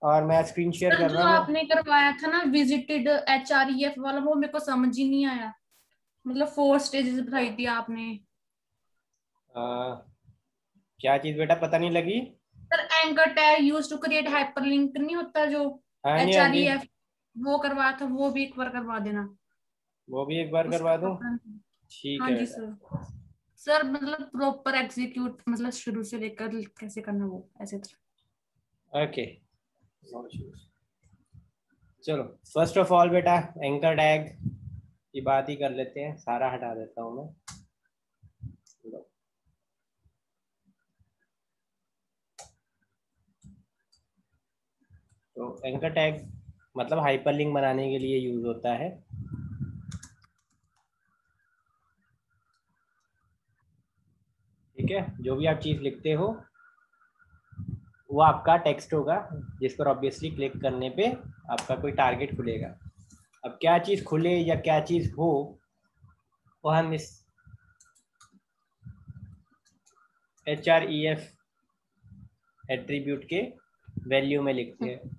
और मैं screen share sir कर जो रहा हूँ। आपने करवाया था ना विजिटेड HREF वाला, वो मेरे को समझ ही नहीं आया। मतलब 4 स्टेजेस बताई थी आपने। क्या चीज बेटा पता नहीं लगी? Sir anchor tag use to create hyperlink नहीं होता जो, हाँ जी, हाँ जी। HREF, वो करवाया था, वो भी एक बार करवा देना। वो भी एक बार करवा उसका दूँ? ठीक हाँ है जी बेटा। सर। सर मतलब प्रॉपर एग्जीक्यूट, मतलब शुरू से लेकर कैसे करना वो ऐसे तरह। ओके, चलो फर्स्ट ऑफ ऑल बेटा एंकर टैग की बात ही कर लेते हैं। सारा हटा देता हूँ मैं। तो एंकर टैग मतलब हाइपरलिंक बनाने के लिए यूज होता है। ठीक है, जो भी आप चीज लिखते हो वो आपका टेक्स्ट होगा, जिस पर ऑब्वियसली क्लिक करने पे आपका कोई टारगेट खुलेगा। अब क्या चीज खुले या क्या चीज हो वो हम इस HREF एट्रीब्यूट के वैल्यू में लिखते हैं।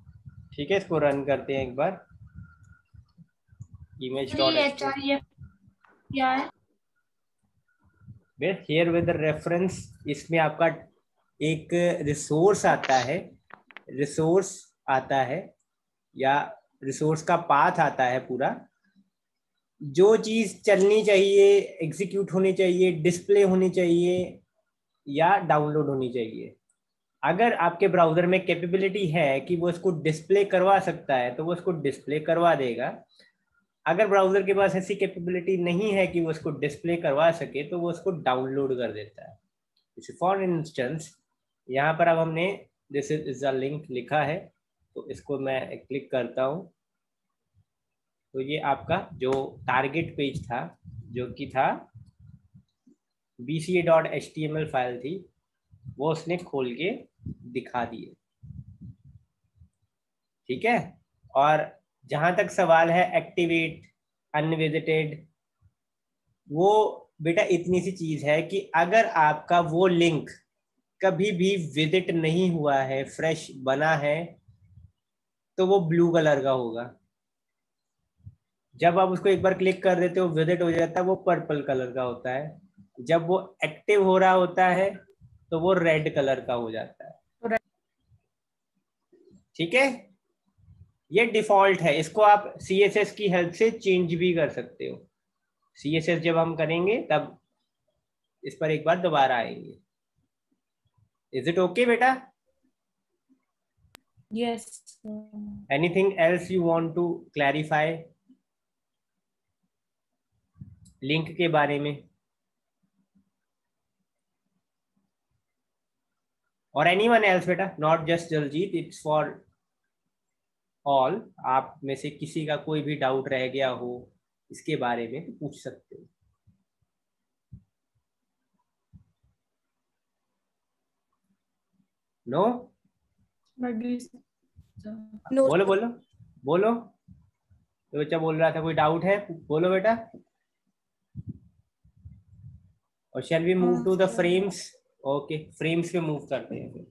ठीक है, इसको रन करते हैं एक बार। इमेज सर डॉट ये एच HREF क्या है? हियर विद रेफरेंस, इसमें आपका एक रिसोर्स आता है, रिसोर्स आता है या रिसोर्स का पाथ आता है पूरा। जो चीज चलनी चाहिए, एग्जीक्यूट होनी चाहिए, डिस्प्ले होनी चाहिए या डाउनलोड होनी चाहिए, अगर आपके ब्राउजर में कैपेबिलिटी है कि वो इसको डिस्प्ले करवा सकता है तो वो इसको डिस्प्ले करवा देगा। अगर ब्राउजर के पास ऐसी कैपेबिलिटी नहीं है कि वो उसको डिस्प्ले करवा सके तो वो उसको डाउनलोड कर देता है। फॉर इंस्टेंस यहाँ पर अब हमने दिस इज द लिंक लिखा है, तो इसको मैं क्लिक करता हूँ। तो ये आपका जो टारगेट पेज था, जो कि था bca.html फाइल थी, वो उसने खोल के दिखा दिए। ठीक है, और जहां तक सवाल है एक्टिवेट अनविजिटेड, वो बेटा इतनी सी चीज है कि अगर आपका वो लिंक कभी भी विजिट नहीं हुआ है, फ्रेश बना है, तो वो ब्लू कलर का होगा। जब आप उसको एक बार क्लिक कर देते हो विजिट हो जाता है, वो पर्पल कलर का होता है। जब वो एक्टिव हो रहा होता है तो वो रेड कलर का हो जाता है। ठीक है, ये डिफॉल्ट है, इसको आप CSS की हेल्प से चेंज भी कर सकते हो। CSS जब हम करेंगे तब इस पर एक बार दोबारा आएंगे। इज इट ओके बेटा? Yes. Anything else you want to clarify link के बारे में? और एनीवन एल्स बेटा, not just Jaljeet, it's for all. आप में से किसी का कोई भी डाउट रह गया हो इसके बारे में तो पूछ सकते हो। नो? नो बोलो सर। बोलो बोलो। तो बच्चा बोल रहा था कोई डाउट है, बोलो बेटा। और shall we move to the frames? Okay, frames पे मूव करते हैं फिर।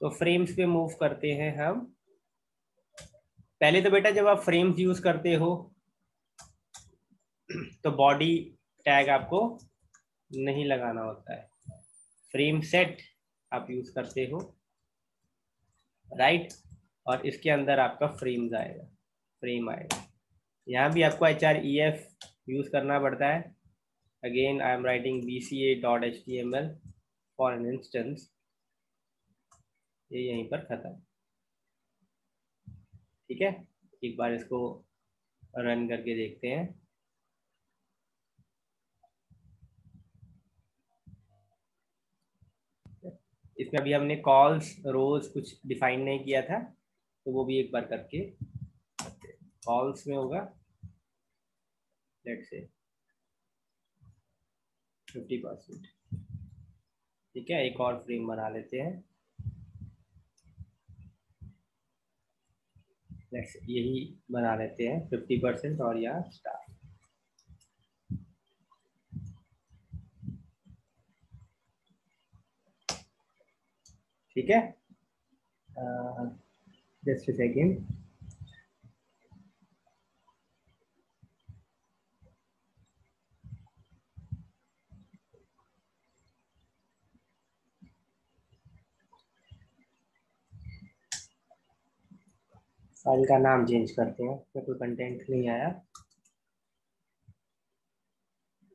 तो फ्रेम्स पे मूव करते हैं हम। पहले तो बेटा जब आप फ्रेम्स यूज करते हो तो बॉडी टैग आपको नहीं लगाना होता है, फ्रेम सेट आप यूज करते हो, राइट। और इसके अंदर आपका फ्रेम्स आएगा, फ्रेम आएगा। यहाँ भी आपको HREF यूज करना पड़ता है। Again I am writing bca.html for an instance. ये यहीं पर खत्म। ठीक है, एक बार इसको रन करके देखते हैं। इसमें अभी हमने कॉल्स रोज कुछ डिफाइन नहीं किया था, तो वो भी एक बार करके कॉल्स में होगा लेट्स से 50%। ठीक है, एक और फ्रेम बना लेते हैं। लेट्स यही बना लेते हैं 50% और यहाँ स्टार। ठीक है, जस्ट अ सेकेंड। फाइल का नाम चेंज करते हैं, इसमें कोई कंटेंट नहीं आया।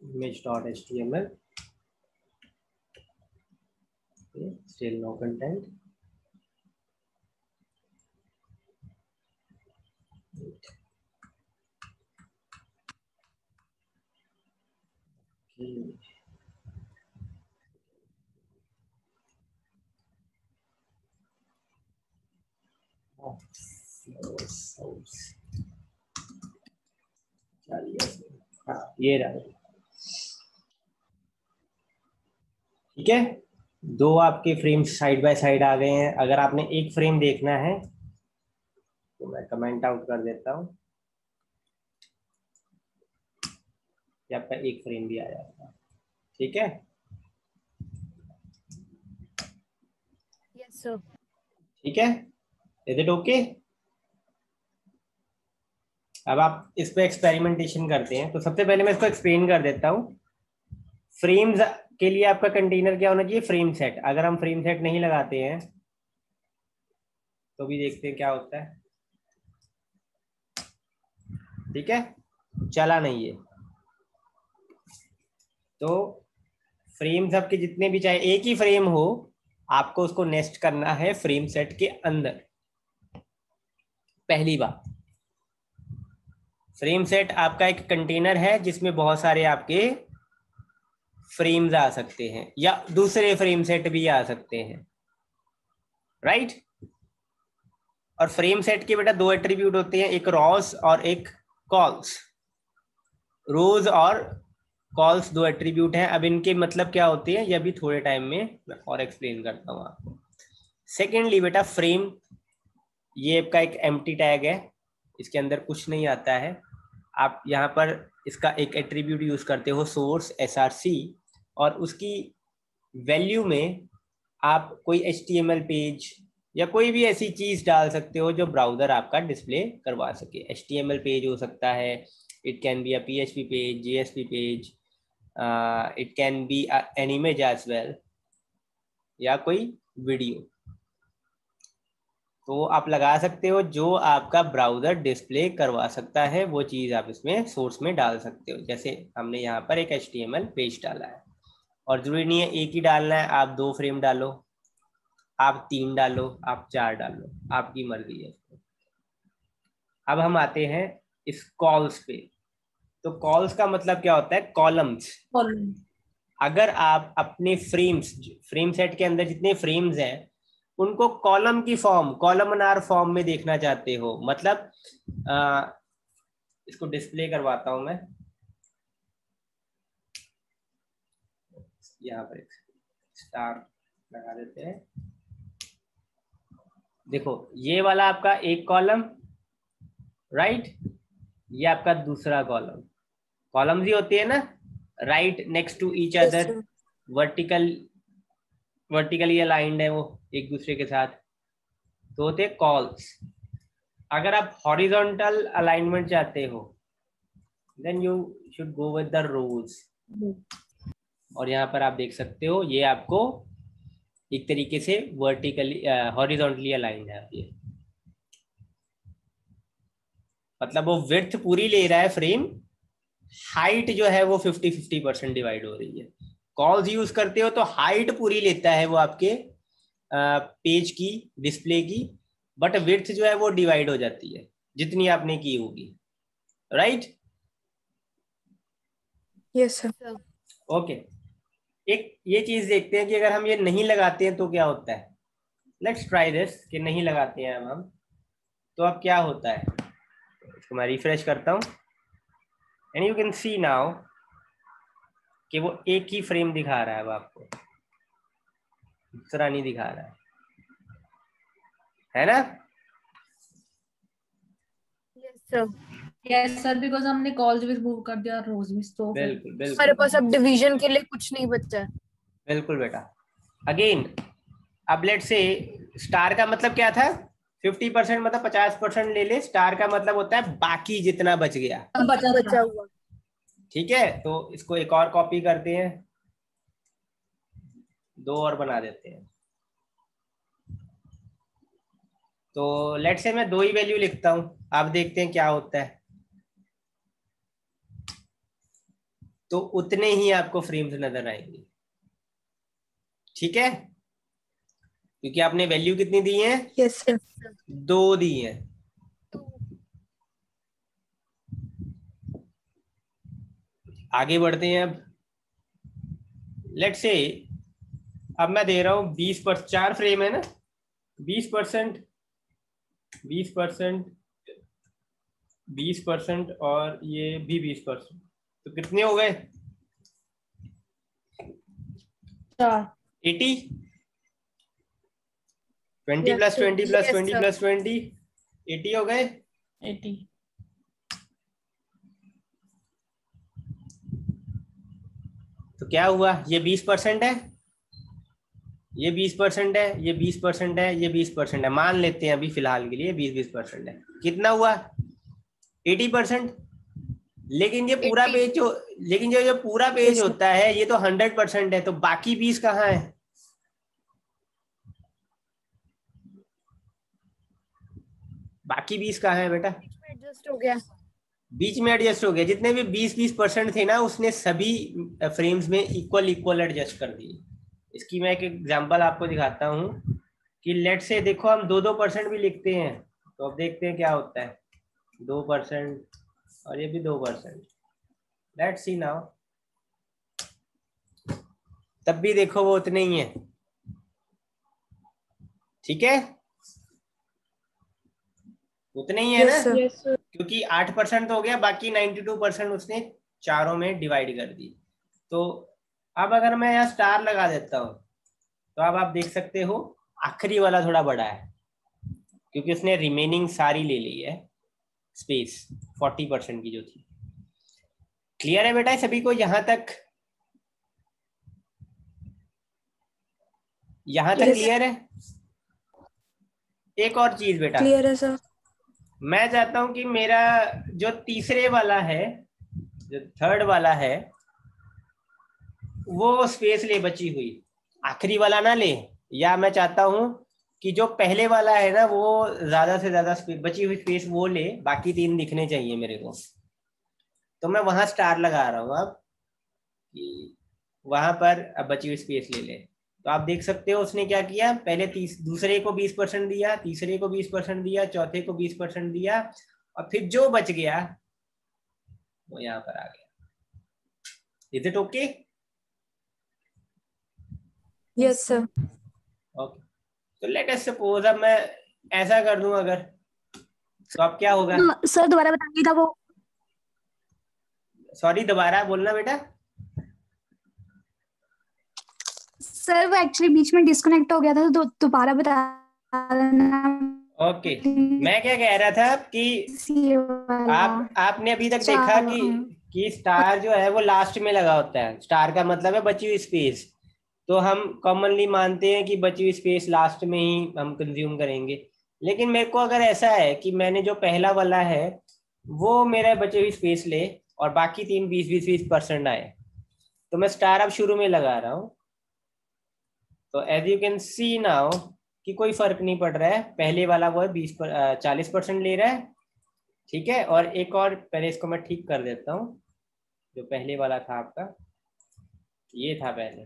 image.html, still no content। हाँ ये रहा। ठीक है, दो आपके फ्रेम साइड बाय साइड आ गए हैं। अगर आपने एक फ्रेम देखना है तो मैं कमेंट आउट कर देता हूँ, ये आपका एक फ्रेम भी आ जाता है। ठीक है, यस सर। ठीक है, इज इट ओके? अब आप इस पे एक्सपेरिमेंटेशन करते हैं। तो सबसे पहले मैं इसको एक्सप्लेन कर देता हूँ। फ्रेम्स के लिए आपका कंटेनर क्या होना चाहिए? Frame set. अगर हम फ्रेम सेट नहीं लगाते हैं तो भी देखते हैं क्या होता है। ठीक है, चला नहीं है। तो फ्रेम्स आपके जितने भी, चाहे एक ही फ्रेम हो, आपको उसको नेस्ट करना है फ्रेम सेट के अंदर। पहली बात, फ्रेम सेट आपका एक कंटेनर है जिसमें बहुत सारे आपके फ्रेम्स आ सकते हैं या दूसरे फ्रेम सेट भी आ सकते हैं, राइट? और फ्रेम सेट के बेटा दो एट्रीब्यूट होते हैं, एक रॉस और एक कॉल्स। रोज और कॉल्स दो एट्रीब्यूट हैं। अब इनके मतलब क्या होते हैं ये भी थोड़े टाइम में मैं और एक्सप्लेन करता हूँ आपको। सेकेंडली बेटा, फ्रेम ये आपका एक एम्प्टी टैग है, इसके अंदर कुछ नहीं आता है। आप यहाँ पर इसका एक एट्रीब्यूट यूज करते हो सोर्स src, और उसकी वैल्यू में आप कोई HTML पेज या कोई भी ऐसी चीज डाल सकते हो जो ब्राउजर आपका डिस्प्ले करवा सके। HTML पेज हो सकता है, it can be a PHP page, JSP page, it can be an image as well, या कोई वीडियो। तो आप लगा सकते हो जो आपका ब्राउजर डिस्प्ले करवा सकता है, वो चीज़ आप इसमें सोर्स में डाल सकते हो। जैसे हमने यहाँ पर एक HTML पेज डाला है, और जरूरी नहीं है एक ही डालना है, आप 2 फ्रेम डालो, आप 3 डालो, आप 4 डालो, आपकी मर्जी है। अब हम आते हैं इस कॉल्स पे। तो कॉल्स का मतलब क्या होता है? कॉलम्स। अगर आप अपने फ्रेम सेट के अंदर जितने फ्रेम्स हैं उनको कॉलम की फॉर्म, कॉलमनार फॉर्म में देखना चाहते हो, मतलब इसको डिस्प्ले करवाता हूं मैं। यहाँ पर एक स्टार लगा देते हैं। देखो ये वाला आपका एक कॉलम, राइट? ये आपका दूसरा कॉलम। कॉलम्स ही होती है ना, right next to each other, vertically aligned है वो एक दूसरे के साथ, तो होते कॉल्स। अगर आप हॉरिजॉन्टल अलाइनमेंट चाहते हो then you should go with the rows. और यहाँ पर आप देख सकते हो ये आपको एक तरीके से वर्टिकली हॉरिजॉन्टली अलाइंड है ये, मतलब वो विड्थ पूरी ले रहा है फ्रेम, हाइट जो है वो 50-50% डिवाइड हो रही है। कॉल्स यूज करते हो तो हाइट पूरी लेता है वो आपके पेज की, डिस्प्ले की, बट विड्थ जो है वो डिवाइड हो जाती है जितनी आपने की होगी, राइट? Yes sir. ओके, एक ये चीज देखते हैं कि अगर हम ये नहीं लगाते हैं तो क्या होता है। लेट्स ट्राई दिस कि नहीं लगाते हैं अब हम, तो अब क्या होता है। इसको मैं रिफ्रेश करता हूं and you can see now कि वो एक ही फ्रेम दिखा रहा है, वो आपको दूसरा नहीं दिखा रहा है ना? Yes sir. Yes sir, because हमने कॉल्स भी रिमूव कर दिया, रोज भी, तो फिर बिल्कुल हमारे बिल्कुल पास अब डिवीजन के लिए कुछ नहीं बचा है। बिल्कुल बेटा। अगेन अब लेट्स से स्टार का मतलब क्या था? 50% मतलब 50% ले ले, स्टार का मतलब होता है बाकी जितना बच गया। बचा हुआ। ठीक है, तो इसको एक और कॉपी करते हैं, 2 और बना देते हैं। तो लेट्स से मैं 2 ही वैल्यू लिखता हूं, आप देखते हैं क्या होता है। तो उतने ही आपको फ्रेम्स नजर आएंगे। ठीक है, क्योंकि आपने वैल्यू कितनी दी है? Yes sir. 2 दी है। आगे बढ़ते हैं। अब लेट्स से अब मैं दे रहा हूं 20%, 4 फ्रेम है ना, 20%, 20%, 20% और ये भी 20%, तो कितने हो गए? 80। 20 Yes, plus sir. 20 plus Yes, 20 sir. Plus 20, 80 हो गए। 80। तो क्या हुआ? ये 20% है, ये 20% है, ये 20% है, ये 20% है, मान लेते हैं अभी फिलहाल के लिए 20% है। कितना हुआ? 80%। लेकिन ये पूरा 80. पेज जो, लेकिन जो पूरा पेज Yes, sir. होता है ये तो 100% है, तो बाकी 20 कहाँ है? बाकी 20 कहाँ है बेटा? एडजस्ट हो गया। बीच में एडजस्ट हो गया। जितने भी 20% थे ना, उसने सभी फ्रेम्स में इक्वल एडजस्ट कर दिए। इसकी मैं एक एग्जांपल आपको दिखाता हूँ कि लेट से देखो हम 2% भी लिखते हैं, तो अब देखते हैं क्या होता है। 2% और ये भी 2%। लेट्स सी नाउ, तब भी देखो वो उतने ही है। ठीक है, उतने ही है ना। Yes, sir. क्योंकि 8% तो हो गया, बाकी 92% उसने चारों में डिवाइड कर दी। तो अब अगर मैं यहाँ स्टार लगा देता हूँ, तो अब आप देख सकते हो आखिरी वाला थोड़ा बड़ा है, क्योंकि उसने रिमेनिंग सारी ले ली है स्पेस 40% की जो थी। क्लियर है बेटा सभी को यहां तक? यहां तक Yes. क्लियर है? एक और चीज बेटा, क्लियर है सर। मैं चाहता हूं कि मेरा जो तीसरे वाला है, जो थर्ड वाला है, वो स्पेस ले बची हुई, आखिरी वाला ना ले। या मैं चाहता हूं कि जो पहले वाला है ना, वो ज्यादा से ज्यादा बची हुई स्पेस वो ले, बाकी 3 दिखने चाहिए मेरे को। तो मैं वहां स्टार लगा रहा हूं अब कि वहां पर अब बची हुई स्पेस ले ले। तो आप देख सकते हो उसने क्या किया, पहले दूसरे को 20% दिया, तीसरे को 20% दिया, चौथे को 20% दिया, और फिर जो बच गया वो यहाँ पर आ गया। Is it okay? Yes sir. Okay, तो लेट अस सपोज अब मैं ऐसा कर दूं अगर, तो अब क्या होगा? सर दोबारा बताइए था वो। सॉरी, दोबारा बोलना बेटा। सर वो एक्चुअली बीच में डिस्कनेक्ट हो गया था, तो दोबारा बता देना। ओके, मैं क्या कह रहा था कि ये वाला आपने अभी तक देखा चार, कि स्टार जो है वो लास्ट में लगा होता है। स्टार का मतलब है बची हुई स्पेस। तो हम कॉमनली मानते हैं कि बची हुई स्पेस लास्ट में ही हम कंज्यूम करेंगे। लेकिन मेरे को अगर ऐसा है कि मैंने जो पहला वाला है वो मेरा बची हुई स्पेस ले, और बाकी 3 20% आए, तो मैं स्टार अब शुरू में लगा रहा हूँ। तो as you can see now कि कोई फर्क नहीं पड़ रहा है, पहले वाला वो है 40% ले रहा है। ठीक है, और एक और पहले इसको मैं ठीक कर देता हूँ। जो पहले वाला था आपका, ये था पहले,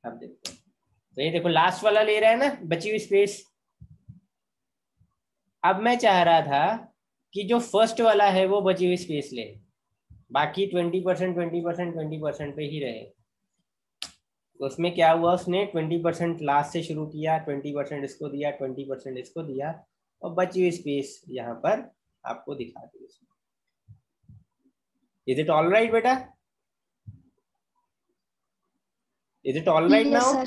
अब देखते हैं। तो ये देखो लास्ट वाला ले रहा है ना बची हुई स्पेस। अब मैं चाह रहा था कि जो फर्स्ट वाला है वो बची हुई स्पेस ले, बाकी 20% 20% 20% पे ही रहे। तो उसमें क्या हुआ, उसने 20% लास्ट से शुरू किया, 20% इसको दिया, 20% इसको दिया, और बची हुई स्पेस यहाँ पर आपको दिखा दी। इज इट ऑल राइट बेटा? Is it all right now?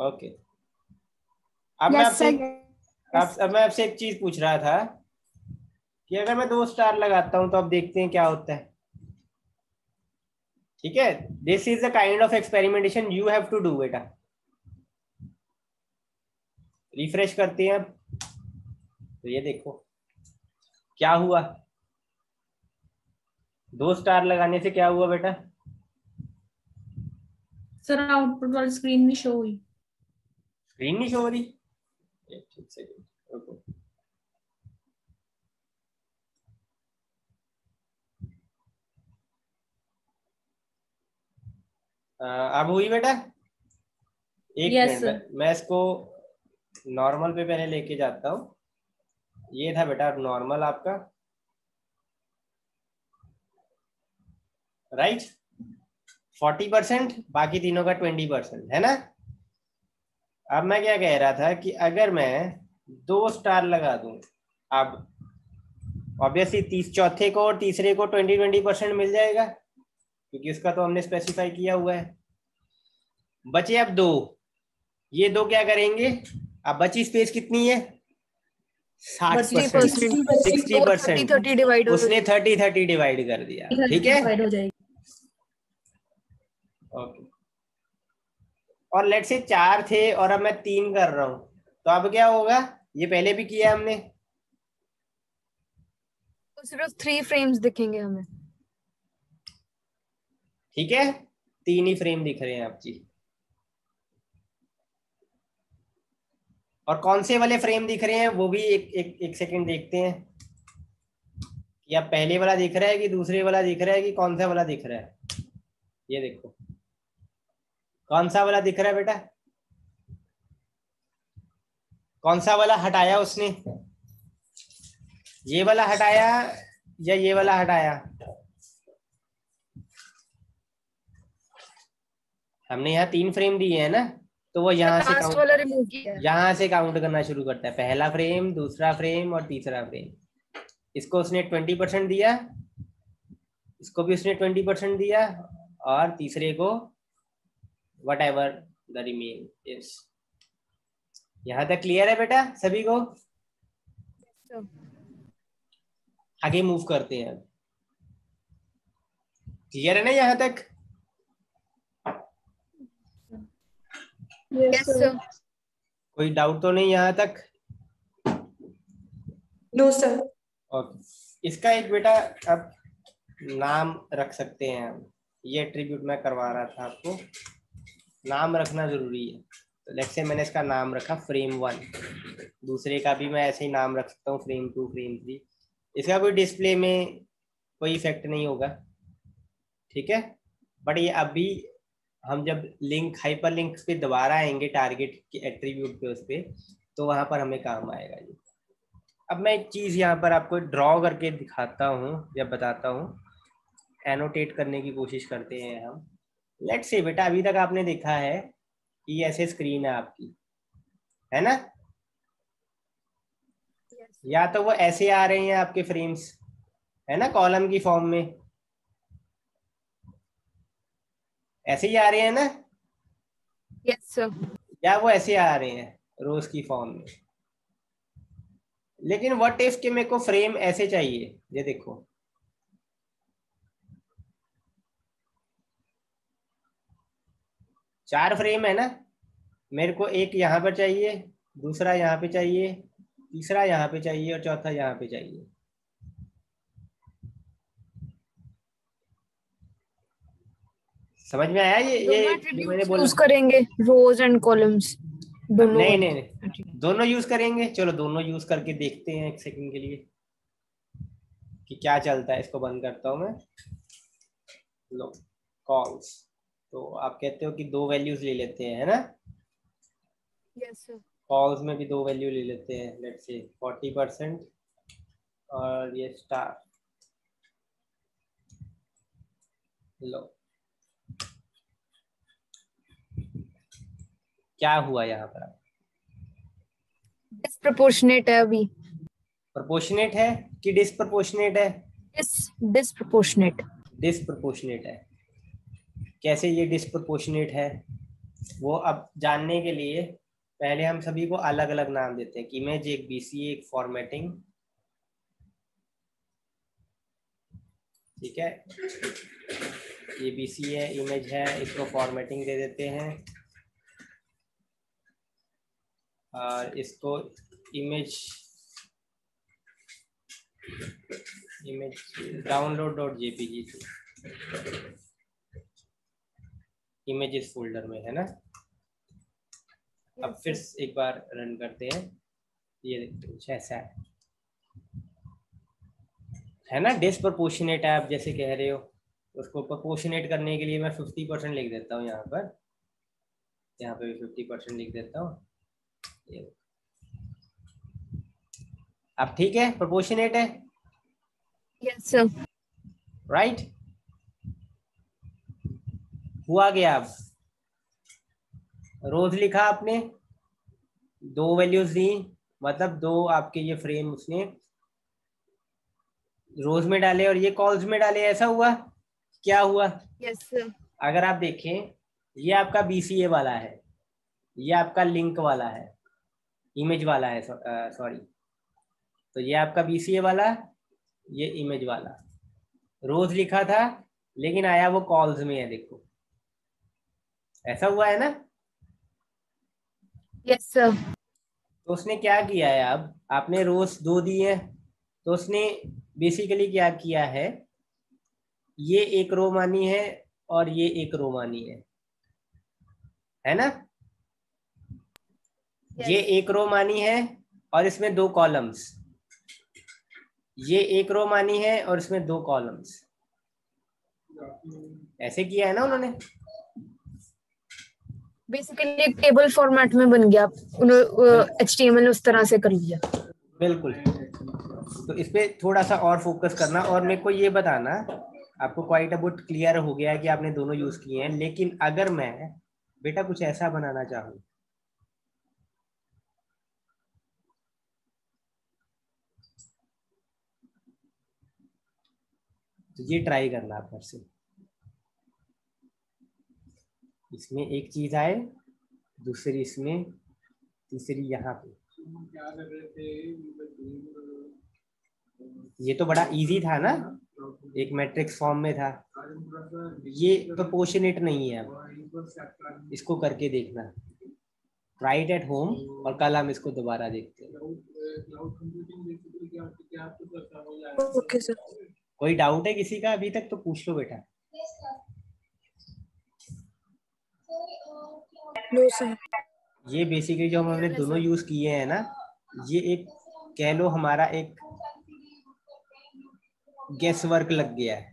Okay, अब मैं आपसे अब मैं आपसे एक चीज पूछ रहा था कि अगर मैं 2 स्टार लगाता हूं तो अब देखते हैं क्या होता है। ठीक है, this is the kind of experimentation you have to do बेटा। रिफ्रेश करते हैं अब, तो ये देखो क्या हुआ, 2 स्टार लगाने से क्या हुआ बेटा? सर आउटपुट वाली स्क्रीन नहीं शो हुई। स्क्रीन नहीं शो हो रही? ठीक से रुको। अब हुई बेटा? एक यस मिनट, मैं इसको नॉर्मल पे पहले लेके जाता हूँ। ये था बेटा नॉर्मल आपका, राइट? 40%, बाकी तीनों का 20% है ना। अब मैं क्या कह रहा था कि अगर मैं 2 स्टार लगा दूं, अब ऑब्वियसली चौथे को और तीसरे को 20% मिल जाएगा, क्योंकि उसका तो हमने स्पेसिफाई किया हुआ है। बचे अब 2, ये 2 क्या करेंगे? अब बची स्पेस कितनी है? 60%, 60%। 30 डिवाइड उसने 30 डिवाइड कर दिया, ठीक है, हो जाएगी। ओके। और लेट से 4 थे और अब मैं 3 कर रहा हूं, तो अब क्या होगा? ये पहले भी किया हमने, तो सिर्फ 3 फ्रेम्स दिखेंगे हमें। ठीक है, 3 ही फ्रेम दिख रहे हैं आप जी। और कौन से वाले फ्रेम दिख रहे हैं वो भी एक सेकंड देखते हैं, कि अब पहले वाला दिख रहा है कि दूसरे वाला दिख रहा है कि कौन सा वाला दिख रहा है। ये देखो कौन सा वाला दिख रहा है बेटा, कौन सा वाला हटाया उसने? ये वाला हटाया या ये वाला हटाया? हमने यहाँ 3 फ्रेम दिए हैं ना, तो वो यहाँ से लास्ट वाला रिमूव किया है। यहाँ से काउंट करना शुरू करता है, पहला फ्रेम, दूसरा फ्रेम और तीसरा फ्रेम। इसको उसने 20% दिया, इसको भी उसने 20% दिया, और तीसरे को what ever the remain is. यहाँ तक क्लियर है बेटा सभी को? आगे मूव करते हैं, क्लियर है ना यहाँ तक? Yes sir. कोई डाउट तो नहीं यहाँ तक? No sir. ओके, इसका एक बेटा अब नाम रख सकते हैं हम। ये एट्रीब्यूट मैं करवा रहा था आपको, नाम रखना जरूरी है। तो लेट्स से मैंने इसका नाम रखा frame 1, दूसरे का भी मैं ऐसे ही नाम रख सकता हूँ frame 2, frame 3। इसका कोई डिस्प्ले में कोई इफेक्ट नहीं होगा, ठीक है, बट ये अभी हम जब लिंक हाइपर लिंक पे दोबारा आएंगे टारगेट के एट्रीब्यूट पे, उस पे, तो वहां पर हमें काम आएगा ये। अब मैं एक चीज यहाँ पर आपको ड्रॉ करके दिखाता हूँ या बताता हूँ, एनोटेट करने की कोशिश करते हैं हम। लेट्स से बेटा अभी तक आपने देखा है कि ऐसे स्क्रीन है आपकी, है ना, या तो वो ऐसे आ रहे हैं आपके फ्रेम्स, है ना, कॉलम की फॉर्म में ऐसे ही आ रहे हैं ना, यस सर। या वो ऐसे आ रहे हैं रोज की फॉर्म में। लेकिन व्हाट इफ के मेरे को फ्रेम ऐसे चाहिए, ये देखो, चार फ्रेम है ना, मेरे को एक यहाँ पर चाहिए, दूसरा यहाँ पे चाहिए, तीसरा यहाँ पे चाहिए और चौथा यहाँ पे चाहिए। समझ में आया ये मैंने बोला? यूज करेंगे रोज एंड कॉलम्स दोनों। नहीं नहीं नहीं, दोनों यूज करेंगे। चलो दोनों यूज करके देखते हैं एक सेकंड के लिए कि क्या चलता है। इसको बंद करता हूं मैं। लो कॉल्स, तो आप कहते हो कि 2 वैल्यूज ले लेते हैं, है ना? Yes sir. कॉल्स में भी 2 वैल्यू ले लेते हैं, लेट्स से 40% और ये स्टार। लो क्या हुआ यहाँ पर? डिस्प्रपोर्शनेट है अभी। प्रोपोर्शनेट है कि डिसप्रोपोर्शनेट है? डिस्प्रपोर्शनेट। डिसप्रोपोर्शनेट है। कैसे ये डिसप्रोपोर्शनेट है वो अब जानने के लिए पहले हम सभी को अलग अलग नाम देते हैं कि इमेज एक, बीसीए एक, फॉर्मेटिंग, ठीक है, ये बीसीए इमेज है, इसको फॉर्मेटिंग दे देते हैं। और इसको इमेज download.jpg इमेजेस फोल्डर में है ना। अब फिर एक बार रन करते हैं, ये देखते कुछ ऐसा है ना। डिस्प्रपोर्शनेट है, आप जैसे कह रहे हो, उसको प्रपोर्शनेट करने के लिए मैं 50% लिख देता हूँ यहाँ पर, यहाँ पे भी 50% लिख देता हूँ। अब ठीक है, प्रपोर्शनेट है। Yes sir. राइट, हुआ गया। अब रोज लिखा आपने, 2 वैल्यूज दी, मतलब 2 आपके ये फ्रेम उसने रोज में डाले और ये कॉल्स में डाले। ऐसा हुआ, क्या हुआ? Yes sir. अगर आप देखें, ये आपका BCA वाला है, ये आपका लिंक वाला है, इमेज वाला है, सॉरी। तो ये आपका BCA वाला, ये इमेज वाला। रोज लिखा था लेकिन आया वो कॉल्स में है, देखो ऐसा हुआ है ना। Yes sir. तो उसने क्या किया है, अब आपने रोज 2 दिए हैं, तो उसने बेसिकली क्या किया है, ये एक रो मानी है और ये एक रो मानी है ना। ये एक रो मानी है और इसमें 2 कॉलम्स, ये एक रो मानी है और इसमें 2 कॉलम्स। ऐसे किया है ना उन्होंने। बेसिकली एक टेबल फॉर्मेट में बन गया, उन्होंने HTML उस तरह से कर लिया। बिल्कुल। तो इस पे थोड़ा सा और फोकस करना, और मेरे को ये बताना, आपको क्वाइट अबाउट क्लियर हो गया है कि आपने दोनों यूज किए हैं। लेकिन अगर मैं बेटा कुछ ऐसा बनाना चाहूँ, तो ये ट्राई करना आप घर से। इसमें एक चीज आए, दूसरी इसमें, तीसरी यहाँ पे। ये तो बड़ा इजी था ना, एक मैट्रिक्स फॉर्म में था। ये प्रोपोर्शनेट नहीं है। अब इसको करके देखना, राइट एट होम, और कल हम इसको दोबारा देखते हैं। Okay sir. कोई डाउट है किसी का अभी तक तो पूछ लो बेटा। No sir. ये बेसिकली जो हमने दोनों यूज किए हैं ना, ये एक कह लो हमारा एक गेस वर्क लग गया है,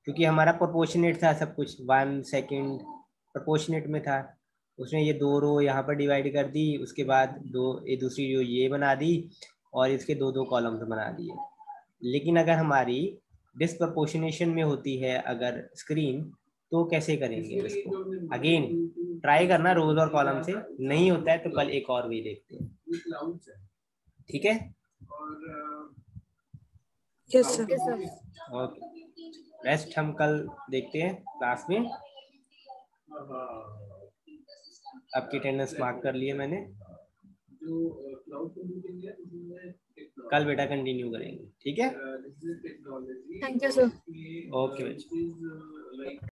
क्योंकि हमारा प्रोपोर्शनेट था सब कुछ। 1 सेकंड प्रोपोर्शनेट में था, उसने ये 2 रो यहाँ पर डिवाइड कर दी, उसके बाद 2 ये दूसरी रो ये बना दी, और इसके 2 कॉलम्स बना दिए। लेकिन अगर हमारी डिस्प्रपोर्शनेशन में होती है अगर स्क्रीन, तो कैसे करेंगे इसको? अगेन ट्राई करना रोज और कॉलम से, नहीं होता है तो कल एक और भी देखते हैं, ठीक है। Yes sir. ओके, रेस्ट हम कल देखते हैं क्लास में। आपकी अटेंडेंस मार्क कर लिए मैंने, कल बेटा कंटिन्यू करेंगे, ठीक है। Thank you sir. ओके बेटा।